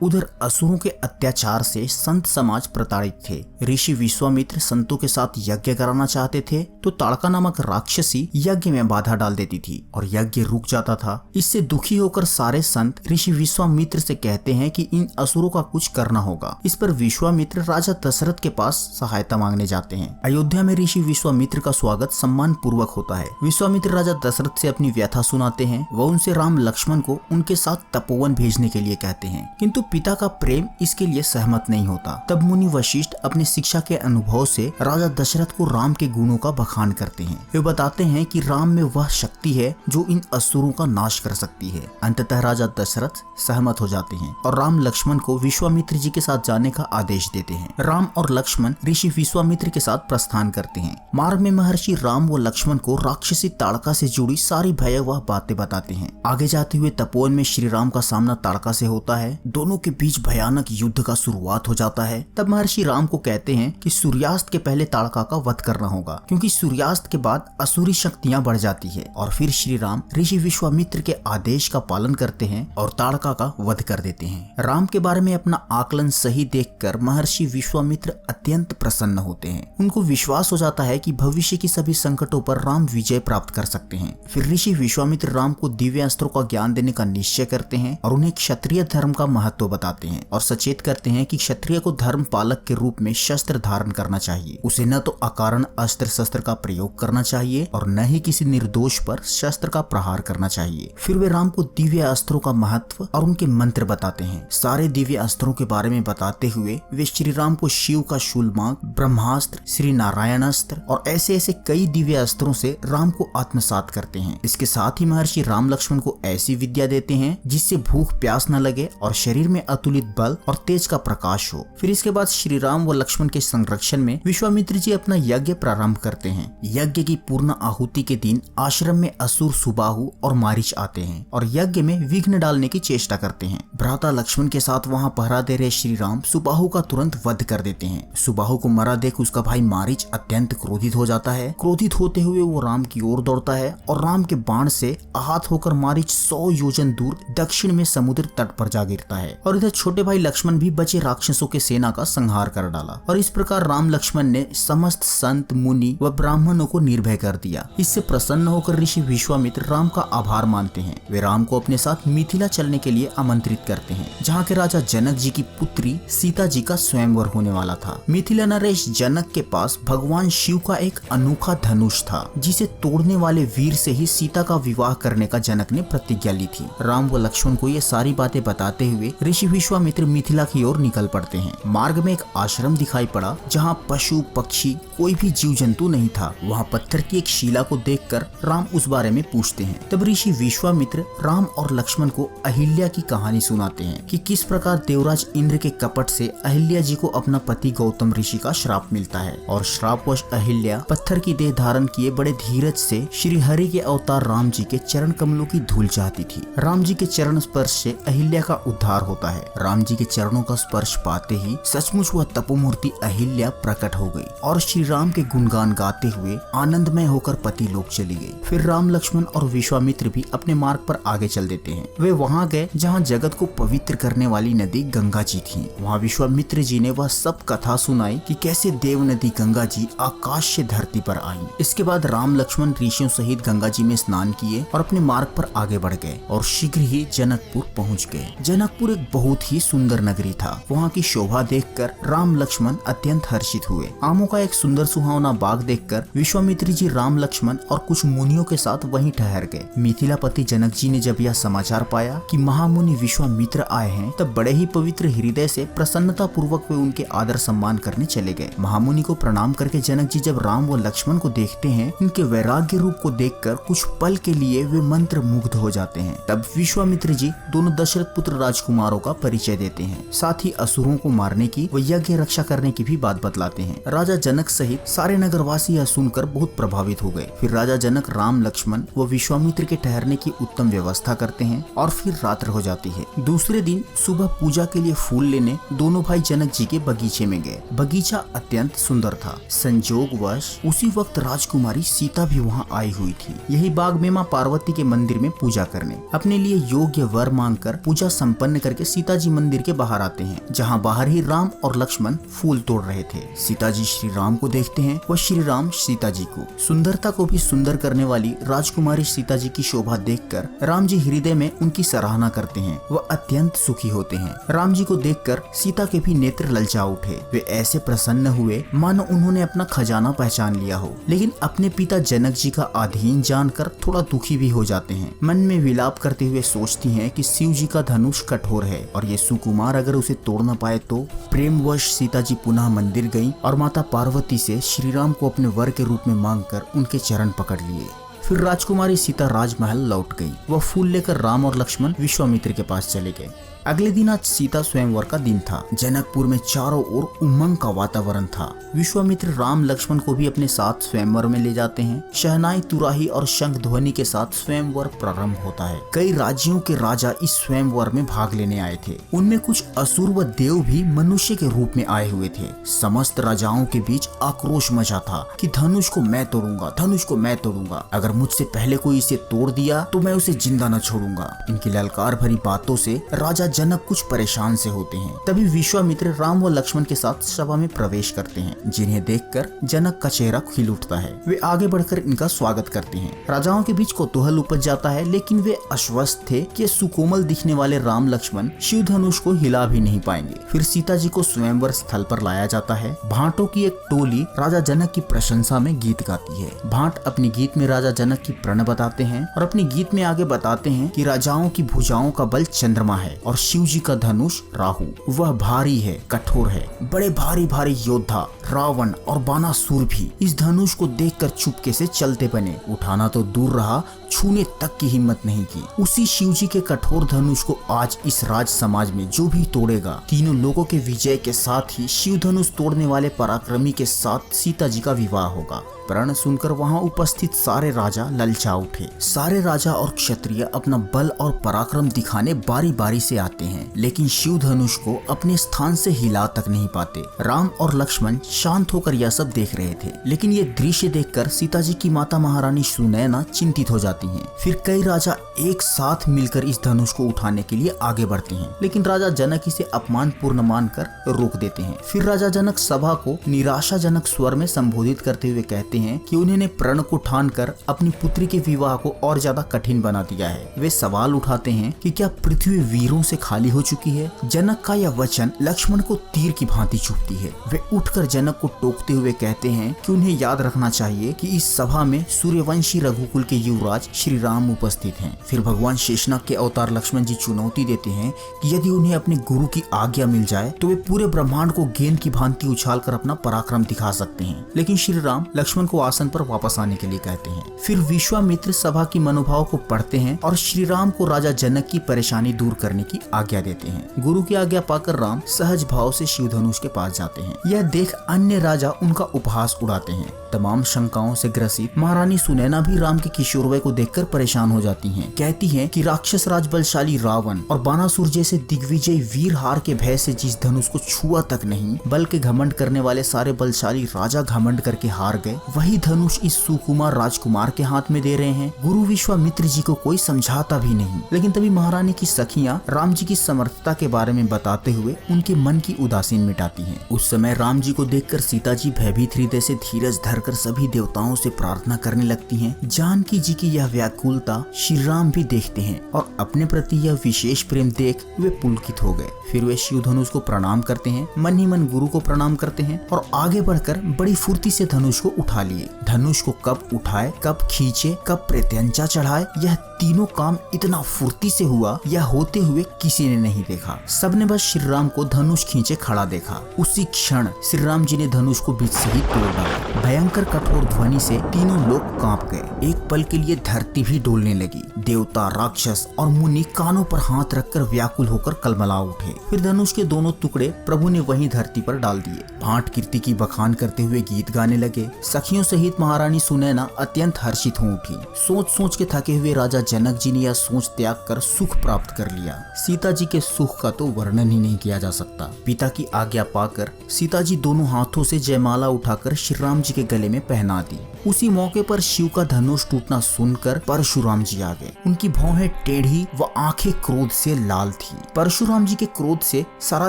उधर असुरों के अत्याचार से संत समाज प्रताड़ित थे। ऋषि विश्वामित्र संतों के साथ यज्ञ कराना चाहते थे तो ताड़का नामक राक्षसी यज्ञ में बाधा डाल देती थी और यज्ञ रुक जाता था। इससे दुखी होकर सारे संत ऋषि विश्वामित्र से कहते हैं कि इन असुरों का कुछ करना होगा। इस पर विश्वामित्र राजा दशरथ के पास सहायता मांगने जाते हैं। अयोध्या में ऋषि विश्वामित्र का स्वागत सम्मान पूर्वक होता है। विश्वामित्र राजा दशरथ से अपनी व्यथा सुनाते हैं। वह उनसे राम लक्ष्मण को उनके साथ तपोवन भेजने के लिए कहते हैं, किंतु पिता का प्रेम इसके लिए सहमत नहीं होता। तब मुनि वशिष्ठ अपने शिक्षा के अनुभव से राजा दशरथ को राम के गुणों का बखान करते हैं। वे बताते हैं कि राम में वह शक्ति है जो इन असुरों का नाश कर सकती है। अंततः राजा दशरथ सहमत हो जाते हैं और राम लक्ष्मण को विश्वामित्र जी के साथ जाने का आदेश देते हैं। राम और लक्ष्मण ऋषि विश्वामित्र के साथ प्रस्थान करते हैं। मार्ग में महर्षि राम व लक्ष्मण को राक्षसी ताड़का से जुड़ी सारी भयावह बातें बताते हैं। आगे जाते हुए तपोवन में श्री राम का सामना ताड़का से होता है। दोनों दोनों के बीच भयानक युद्ध का शुरुआत हो जाता है। तब महर्षि राम को कहते हैं कि सूर्यास्त के पहले ताड़का का वध करना होगा, क्योंकि सूर्यास्त के बाद असुरी शक्तियां बढ़ जाती है। और फिर श्री राम ऋषि विश्वामित्र के आदेश का पालन करते हैं और ताड़का का वध कर देते हैं। राम के बारे में अपना आकलन सही देखकर महर्षि विश्वामित्र अत्यंत प्रसन्न होते हैं। उनको विश्वास हो जाता है कि भविष्य की सभी संकटों पर राम विजय प्राप्त कर सकते हैं। फिर ऋषि विश्वामित्र राम को दिव्य अस्त्रों का ज्ञान देने का निश्चय करते हैं और उन्हें क्षत्रिय धर्म का महत्व बताते हैं और सचेत करते हैं कि क्षत्रिय को धर्म पालक के रूप में शस्त्र धारण करना चाहिए। उसे न तो अकारण अस्त्र शस्त्र का प्रयोग करना चाहिए और न ही किसी निर्दोष पर शस्त्र का प्रहार करना चाहिए। फिर वे राम को दिव्य अस्त्रों का महत्व और उनके मंत्र बताते हैं। सारे दिव्य अस्त्रों के बारे में बताते हुए वे श्री राम को शिव का शूलमार्ग, ब्रह्मास्त्र, श्री नारायण अस्त्र और ऐसे कई दिव्य अस्त्रों से राम को आत्मसात करते हैं। इसके साथ ही महर्षि राम लक्ष्मण को ऐसी विद्या देते हैं जिससे भूख प्यास न लगे और शरीर में अतुलित बल और तेज का प्रकाश हो। फिर इसके बाद श्री राम व लक्ष्मण के संरक्षण में विश्वामित्र जी अपना यज्ञ प्रारंभ करते हैं। यज्ञ की पूर्ण आहुति के दिन आश्रम में असुर सुबाहु और मारीच आते हैं और यज्ञ में विघ्न डालने की चेष्टा करते हैं। भ्राता लक्ष्मण के साथ वहां पहरा दे रहे श्री राम सुबाहु का तुरंत वध कर देते हैं। सुबाहु को मरा देख उसका भाई मारीच अत्यंत क्रोधित हो जाता है। क्रोधित होते हुए वो राम की ओर दौड़ता है और राम के बाण से आहत होकर मारीच 100 योजन दूर दक्षिण में समुद्र तट पर जा गिरता है। और इधर छोटे भाई लक्ष्मण भी बचे राक्षसों के सेना का संहार कर डाला। और इस प्रकार राम लक्ष्मण ने समस्त संत मुनि व ब्राह्मणों को निर्भय कर दिया। इससे प्रसन्न होकर ऋषि विश्वामित्र राम का आभार मानते हैं। वे राम को अपने साथ मिथिला चलने के लिए आमंत्रित करते हैं, जहाँ के राजा जनक जी की पुत्री सीता जी का स्वयंवर होने वाला था। मिथिला नरेश जनक के पास भगवान शिव का एक अनोखा धनुष था, जिसे तोड़ने वाले वीर से ही सीता का विवाह करने का जनक ने प्रतिज्ञा ली थी। राम व लक्ष्मण को ये सारी बातें बताते हुए ऋषि विश्वामित्र मिथिला की ओर निकल पड़ते हैं। मार्ग में एक आश्रम दिखाई पड़ा, जहाँ पशु पक्षी कोई भी जीव जंतु नहीं था। वहाँ पत्थर की एक शिला को देखकर राम उस बारे में पूछते हैं। तब ऋषि विश्वामित्र राम और लक्ष्मण को अहिल्या की कहानी सुनाते हैं कि किस प्रकार देवराज इंद्र के कपट से अहिल्या जी को अपना पति गौतम ऋषि का श्राप मिलता है और श्रापवश अहिल्या पत्थर की देह धारण किए बड़े धीरज से श्री हरि के अवतार राम जी के चरण कमलों की धूल चाहती थी। राम जी के चरण स्पर्श से अहिल्या का उद्धार होता है। राम जी के चरणों का स्पर्श पाते ही सचमुच वह तपोमूर्ति अहिल्या प्रकट हो गई और श्री राम के गुणगान गाते हुए आनंदमय होकर पति लोक चली गई। फिर राम लक्ष्मण और विश्वामित्र भी अपने मार्ग पर आगे चल देते हैं। वे वहाँ गए जहाँ जगत को पवित्र करने वाली नदी गंगा जी थी। वहाँ विश्वामित्र जी ने वह सब कथा सुनाई कि कैसे देव नदी गंगा जी आकाश से धरती पर आई। इसके बाद राम लक्ष्मण ऋषियों सहित गंगा जी में स्नान किए और अपने मार्ग पर आगे बढ़ गए और शीघ्र ही जनकपुर पहुँच गए। जनकपुर एक बहुत ही सुंदर नगरी था। वहाँ की शोभा देखकर राम लक्ष्मण अत्यंत हर्षित हुए। आमों का एक सुंदर सुहावना बाग देखकर विश्वामित्र जी राम लक्ष्मण और कुछ मुनियों के साथ वहीं ठहर गए। मिथिलापति जनक जी ने जब यह समाचार पाया कि महामुनि विश्वामित्र आए हैं, तब बड़े ही पवित्र हृदय से प्रसन्नता पूर्वक वे उनके आदर सम्मान करने चले गए। महामुनि को प्रणाम करके जनक जी जब राम व लक्ष्मण को देखते हैं, उनके वैराग्य रूप को देखकर कुछ पल के लिए वे मंत्र मुग्ध हो जाते हैं। तब विश्वामित्र जी दोनों दशरथ पुत्र राजकुमारों का परिचय देते हैं, साथ ही असुरों को मारने की व यज्ञ रक्षा करने की भी बात बतलाते हैं। राजा जनक सहित सारे नगरवासी यह सुनकर बहुत प्रभावित हो गए। फिर राजा जनक राम लक्ष्मण व विश्वामित्र के ठहरने की उत्तम व्यवस्था करते हैं और फिर रात्र हो जाती है। दूसरे दिन सुबह पूजा के लिए फूल लेने दोनों भाई जनक जी के बगीचे में गए। बगीचा अत्यंत सुंदर था। संजोगवश उसी वक्त राजकुमारी सीता भी वहाँ आई हुई थी, यही बाग में माँ पार्वती के मंदिर में पूजा करने। अपने लिए योग्य वर मांगकर पूजा संपन्न करके सीता जी मंदिर के बाहर आते हैं, जहाँ बाहर ही राम और लक्ष्मण फूल तोड़ रहे थे। सीता जी श्री राम को देखते हैं, वह श्री राम सीता जी को। सुंदरता को भी सुंदर करने वाली राजकुमारी सीता जी की शोभा देखकर राम जी हृदय में उनकी सराहना करते हैं। वह अत्यंत सुखी होते हैं। राम जी को देखकर सीता के भी नेत्र ललचा उठे। वे ऐसे प्रसन्न हुए मानो उन्होंने अपना खजाना पहचान लिया हो। लेकिन अपने पिता जनक जी का अधीन जानकर थोड़ा दुखी भी हो जाते हैं। मन में विलाप करते हुए सोचती हैं कि शिव जी का धनुष कठोर है और ये सुकुमार अगर उसे तोड़ न पाए तो। प्रेमवश सीता जी पुनः मंदिर गईं और माता पार्वती से श्री राम को अपने वर के रूप में मांगकर उनके चरण पकड़ लिए। फिर राजकुमारी सीता राजमहल लौट गई। वह फूल लेकर राम और लक्ष्मण विश्वामित्र के पास चले गए। अगले दिन आज सीता स्वयंवर का दिन था। जनकपुर में चारों ओर उमंग का वातावरण था। विश्वामित्र राम लक्ष्मण को भी अपने साथ स्वयंवर में ले जाते हैं। शहनाई तुराही और शंख ध्वनि के साथ स्वयंवर प्रारंभ होता है। कई राज्यों के राजा इस स्वयंवर में भाग लेने आए थे। उनमें कुछ असुर व देव भी मनुष्य के रूप में आए हुए थे। समस्त राजाओं के बीच आक्रोश मचा था कि धनुष को मैं तोड़ूंगा, धनुष को मैं तोड़ूंगा। अगर मुझसे पहले कोई इसे तोड़ दिया तो मैं उसे जिंदा न छोड़ूंगा। इनकी ललकार भरी बातों से राजा जनक कुछ परेशान से होते हैं। तभी विश्वामित्र राम व लक्ष्मण के साथ सभा में प्रवेश करते हैं, जिन्हें देखकर जनक का चेहरा खिल उठता है। वे आगे बढ़कर इनका स्वागत करते हैं। राजाओं के बीच कौतूहल उपज जाता है, लेकिन वे आश्वस्त थे कि सुकोमल दिखने वाले राम लक्ष्मण शिव धनुष को हिला भी नहीं पाएंगे। फिर सीता जी को स्वयंवर स्थल पर लाया जाता है। भांटों की एक टोली राजा जनक की प्रशंसा में गीत गाती है। भांट अपनी गीत में राजा जनक की प्रण बताते हैं और अपनी गीत में आगे बताते हैं कि राजाओं की भुजाओं का बल चंद्रमा है और शिव जी का धनुष राहु। वह भारी है, कठोर है। बड़े भारी भारी योद्धा रावण और बानासुर भी इस धनुष को देखकर चुपके से चलते बने। उठाना तो दूर रहा, छूने तक की हिम्मत नहीं की। उसी शिव जी के कठोर धनुष को आज इस राज समाज में जो भी तोड़ेगा, तीनों लोगों के विजय के साथ ही शिव धनुष तोड़ने वाले पराक्रमी के साथ सीता जी का विवाह होगा। प्रण सुनकर वहां उपस्थित सारे राजा ललचा उठे। सारे राजा और क्षत्रिय अपना बल और पराक्रम दिखाने बारी बारी से आते हैं, लेकिन शिव धनुष को अपने स्थान से हिला तक नहीं पाते। राम और लक्ष्मण शांत होकर यह सब देख रहे थे, लेकिन ये दृश्य देखकर सीता जी की माता महारानी सुनैना चिंतित हो जाती हैं। फिर कई राजा एक साथ मिलकर इस धनुष को उठाने के लिए आगे बढ़ते हैं, लेकिन राजा जनक इसे अपमानपूर्ण मानकर रोक देते हैं। फिर राजा जनक सभा को निराशाजनक स्वर में संबोधित करते हुए कहते हैं कि उन्होंने प्रण को ठान कर अपनी पुत्री के विवाह को और ज्यादा कठिन बना दिया है। वे सवाल उठाते हैं कि क्या पृथ्वी वीरों से खाली हो चुकी है। जनक का यह वचन लक्ष्मण को तीर की भांति चुभती है। वे उठकर जनक को टोकते हुए कहते हैं कि उन्हें याद रखना चाहिए कि इस सभा में सूर्यवंशी रघुकुल के युवराज श्री राम उपस्थित हैं। फिर भगवान शेषनाग के अवतार लक्ष्मण जी चुनौती देते हैं कि यदि उन्हें अपने गुरु की आज्ञा मिल जाए तो वे पूरे ब्रह्मांड को गेंद की भांति उछाल कर अपना पराक्रम दिखा सकते हैं। लेकिन श्री राम लक्ष्मण को आसन पर वापस आने के लिए कहते हैं। फिर विश्वामित्र सभा की मनोभाव को पढ़ते हैं और श्री राम को राजा जनक की परेशानी दूर करने की आज्ञा देते हैं। गुरु की आज्ञा पाकर राम सहज भाव से शिव धनुष के पास जाते हैं। यह देख अन्य राजा उनका उपहास उड़ाते हैं। तमाम शंकाओं से ग्रसित महारानी सुनैना भी राम के किशोरवय को देखकर परेशान हो जाती हैं। कहती हैं कि राक्षस राज बलशाली रावण और बानासुर जैसे दिग्विजय वीर हार के भय से जिस धनुष को छुआ तक नहीं, बल्कि घमंड करने वाले सारे बलशाली राजा घमंड करके हार गए, वही धनुष इस सुकुमार राजकुमार के हाथ में दे रहे हैं। गुरु विश्वामित्र जी को कोई समझाता भी नहीं। लेकिन तभी महारानी की सखियां राम जी की समर्थता के बारे में बताते हुए उनके मन की उदासीन मिटाती हैं। उस समय राम जी को देखकर सीता जी भयभीत हृदय से धीरज धरकर सभी देवताओं से प्रार्थना करने लगती हैं। जानकी जी की यह व्याकुलता श्री राम भी देखते हैं और अपने प्रति यह विशेष प्रेम देख वे पुलकित हो गए। फिर वे शिव धनुष को प्रणाम करते हैं, मन ही मन गुरु को प्रणाम करते हैं और आगे बढ़कर बड़ी फुर्ती से धनुष को उठा लिए। धनुष को कब उठाए, कब खींचे, कब प्रत्यंचा चढ़ाए, यह तीनों काम इतना फुर्ती से हुआ, यह होते हुए किसी ने नहीं देखा। सबने बस श्री राम को धनुष खींचे खड़ा देखा। उसी क्षण श्री राम जी ने धनुष को बीच से ही तोड़ डाला। भयंकर कठोर ध्वनि से तीनों लोग कांप गए। एक पल के लिए धरती भी डोलने लगी। देवता, राक्षस और मुनि कानों पर हाथ रखकर व्याकुल होकर कलमला उठे। फिर धनुष के दोनों टुकड़े प्रभु ने वहीं धरती पर डाल दिए। भांट कीर्ति की बखान करते हुए गीत गाने लगे। सखियों सहित महारानी सुनैना अत्यंत हर्षित हो उठी। सोच सोच के थके हुए राजा जनक जी ने यह सोच त्याग कर सुख प्राप्त कर लिया। सीता जी के सुख का तो वर्णन ही नहीं किया जा सकता। पिता की आज्ञा पाकर सीता जी दोनों हाथों से जयमाला उठाकर श्री राम जी के गले में पहना दी। उसी मौके पर शिव का धनुष टूटना सुनकर परशुराम जी आ गए। उनकी भौहें टेढ़ी व आंखें क्रोध से लाल थी। परशुराम जी के क्रोध से सारा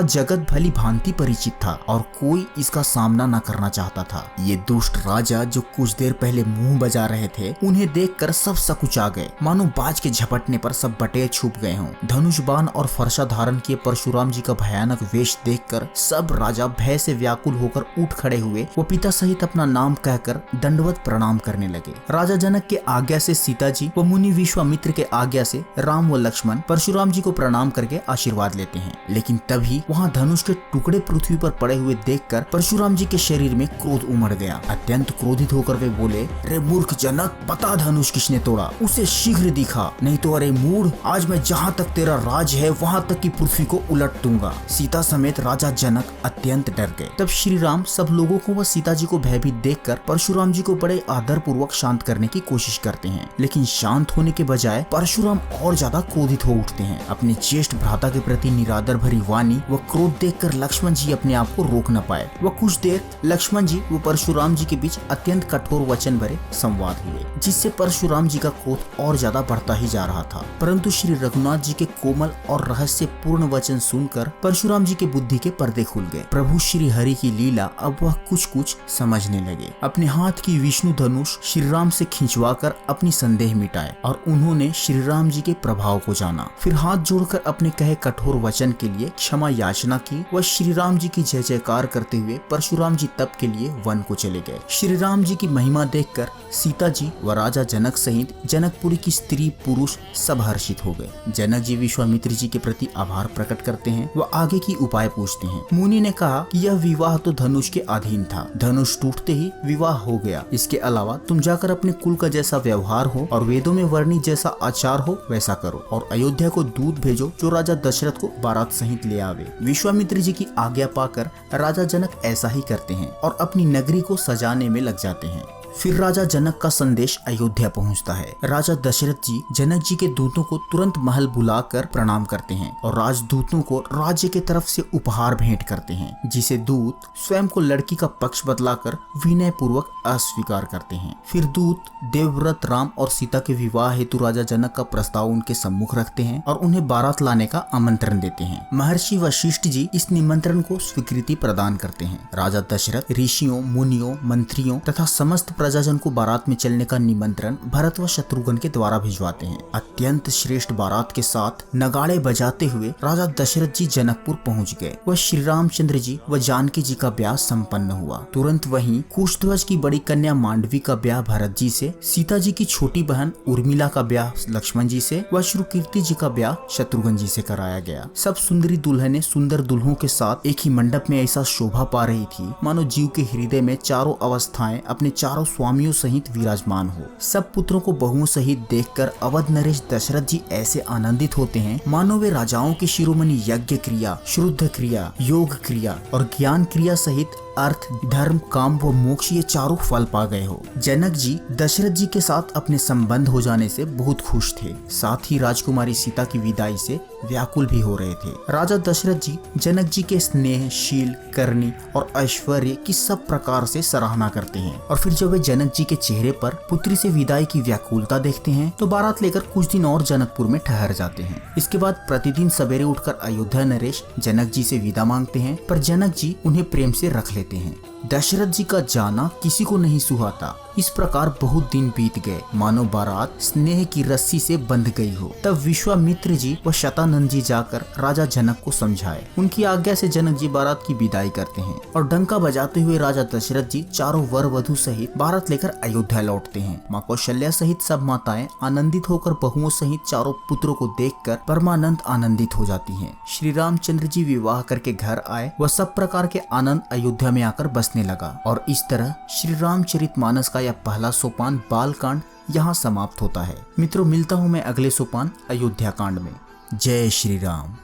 जगत भली भांति परिचित था और कोई इसका सामना न करना चाहता था। ये दुष्ट राजा जो कुछ देर पहले मुंह बजा रहे थे, उन्हें देखकर सब सकुचा गए, मानो बाज के झपटने पर सब बटेर छुप गए हों। धनुष बाण और फरसा धारण किए परशुराम जी का भयानक वेश देखकर सब राजा भय से व्याकुल होकर उठ खड़े हुए। वो पिता सहित अपना नाम कहकर दंडवत प्रणाम करने लगे। राजा जनक के आज्ञा से सीता जी व मुनि विश्वामित्र के आज्ञा से राम व लक्ष्मण परशुराम जी को प्रणाम करके आशीर्वाद लेते हैं। लेकिन तभी वहाँ धनुष के टुकड़े पृथ्वी पर पड़े हुए देखकर परशुराम जी के शरीर में क्रोध उमड़ गया। अत्यंत क्रोधित होकर वे बोले, रे मूर्ख जनक, बता धनुष किसने तोड़ा, उसे शीघ्र दिखा, नहीं तो अरे मूढ़, आज मैं जहाँ तक तेरा राज है वहाँ तक की पृथ्वी को उलट दूंगा। सीता समेत राजा जनक अत्यंत डर गए। तब श्री राम सब लोगों को व सीता जी को भयभीत देखकर परशुराम जी को बड़े आदर पूर्वक शांत करने की कोशिश करते हैं। लेकिन शांत होने के बजाय परशुराम और ज्यादा क्रोधित हो उठते हैं। अपने ज्येष्ठ भ्राता के प्रति निरादर भरी वाणी व क्रोध देखकर लक्ष्मण जी अपने आप को रोक न पाए। वह कुछ देर लक्ष्मण जी व परशुराम जी के बीच अत्यंत कठोर वचन भरे संवाद हुए, जिससे परशुराम जी का क्रोध और ज्यादा बढ़ता ही जा रहा था। परंतु श्री रघुनाथ जी के कोमल और रहस्य पूर्ण वचन सुनकर परशुराम जी के बुद्धि के पर्दे खुल गए। प्रभु श्री हरि की लीला अब वह कुछ कुछ समझने लगे। अपने हाथ की विष्णु धनुष श्री राम से खिंचवाकर अपनी संदेह मिटाए और उन्होंने श्री राम जी के प्रभाव को जाना। फिर हाथ जोड़कर अपने कहे कठोर वचन के लिए क्षमा याचना की व श्री राम जी की जय जयकार करते हुए परशुराम जी तप के लिए वन को चले गए। श्री राम जी की महिमा देखकर सीता जी व राजा जनक सहित जनकपुरी की स्त्री पुरुष सब हर्षित हो गए। जनक जी विश्वामित्र जी के प्रति आभार प्रकट करते हैं व आगे की उपाय पूछते हैं। मुनि ने कहा कि यह विवाह तो धनुष के अधीन था, धनुष टूटते ही विवाह हो गया। इसके अलावा तुम जाकर अपने कुल का जैसा व्यवहार हो और वेदों में वर्णित जैसा आचार हो वैसा करो और अयोध्या को दूत भेजो जो राजा दशरथ को बारात सहित ले आवे। विश्वामित्र जी की आज्ञा पाकर राजा जनक ऐसा ही करते हैं और अपनी नगरी को सजाने में लग जाते हैं। फिर राजा जनक का संदेश अयोध्या पहुंचता है। राजा दशरथ जी जनक जी के दूतों को तुरंत महल बुलाकर प्रणाम करते हैं और राजदूतों को राज्य के तरफ से उपहार भेंट करते हैं, जिसे दूत स्वयं को लड़की का पक्ष बतलाकर विनय पूर्वक अस्वीकार करते हैं। फिर दूत देवव्रत राम और सीता के विवाह हेतु राजा जनक का प्रस्ताव उनके सम्मुख रखते हैं और उन्हें बारात लाने का आमंत्रण देते हैं। महर्षि वशिष्ठ जी इस निमंत्रण को स्वीकृति प्रदान करते हैं। राजा दशरथ ऋषियों, मुनियों, मंत्रियों तथा समस्त प्रजाजन को बारात में चलने का निमंत्रण भरत व शत्रुघ्न के द्वारा भिजवाते हैं। अत्यंत श्रेष्ठ बारात के साथ नगाड़े बजाते हुए राजा दशरथ जी जनकपुर पहुंच गए। वह श्री रामचंद्र जी व जानकी जी का ब्याह संपन्न हुआ। तुरंत वहीं कुशध्वज की बड़ी कन्या मांडवी का ब्याह भरत जी से, सीता जी की छोटी बहन उर्मिला का ब्याह लक्ष्मण जी से व श्रुकीर्ति जी का ब्याह शत्रुघ्न जी से कराया गया। सब सुंदरी दुल्हनें सुंदर दुल्हों के साथ एक ही मंडप में ऐसा शोभा पा रही थी मानो जीव के हृदय में चारों अवस्थाएं अपने चारों स्वामियों सहित विराजमान हो। सब पुत्रों को बहुओं सहित देखकर अवध नरेश दशरथ जी ऐसे आनंदित होते हैं मानो वे राजाओं की शिरोमणि यज्ञ क्रिया, शुद्ध क्रिया, योग क्रिया और ज्ञान क्रिया सहित अर्थ, धर्म, काम व मोक्ष ये चारों फल पा गए हो। जनक जी दशरथ जी के साथ अपने संबंध हो जाने से बहुत खुश थे, साथ ही राजकुमारी सीता की विदाई से व्याकुल भी हो रहे थे। राजा दशरथ जी जनक जी के स्नेह, शील, करनी और ऐश्वर्य की सब प्रकार से सराहना करते हैं और फिर जब वे जनक जी के चेहरे पर पुत्री से विदाई की व्याकुलता देखते हैं तो बारात लेकर कुछ दिन और जनकपुर में ठहर जाते हैं। इसके बाद प्रतिदिन सवेरे उठकर अयोध्या नरेश जनक जी से विदा मांगते हैं, पर जनक जी उन्हें प्रेम से रख लेते हैं। दशरथ जी का जाना किसी को नहीं सुहाता। इस प्रकार बहुत दिन बीत गए, मानो बारात स्नेह की रस्सी से बंध गई हो। तब विश्वामित्र जी व शतानंद जी जाकर राजा जनक को समझाए। उनकी आज्ञा से जनक जी बारात की विदाई करते हैं और डंका बजाते हुए राजा दशरथ जी चारों वर वधु सहित बारात लेकर अयोध्या लौटते हैं। माँ कौशल्या सहित सब माताएं आनंदित होकर बहुओं सहित चारों पुत्रों को देखकर परमानंद आनंदित हो जाती हैं। श्री रामचंद्र जी विवाह करके घर आए व सब प्रकार के आनंद अयोध्या में आकर बसने लगा और इस तरह श्री रामचरितमानस का यह पहला सोपान बालकांड यहाँ समाप्त होता है। मित्रों, मिलता हूँ मैं अगले सोपान अयोध्या कांड में। जय श्री राम।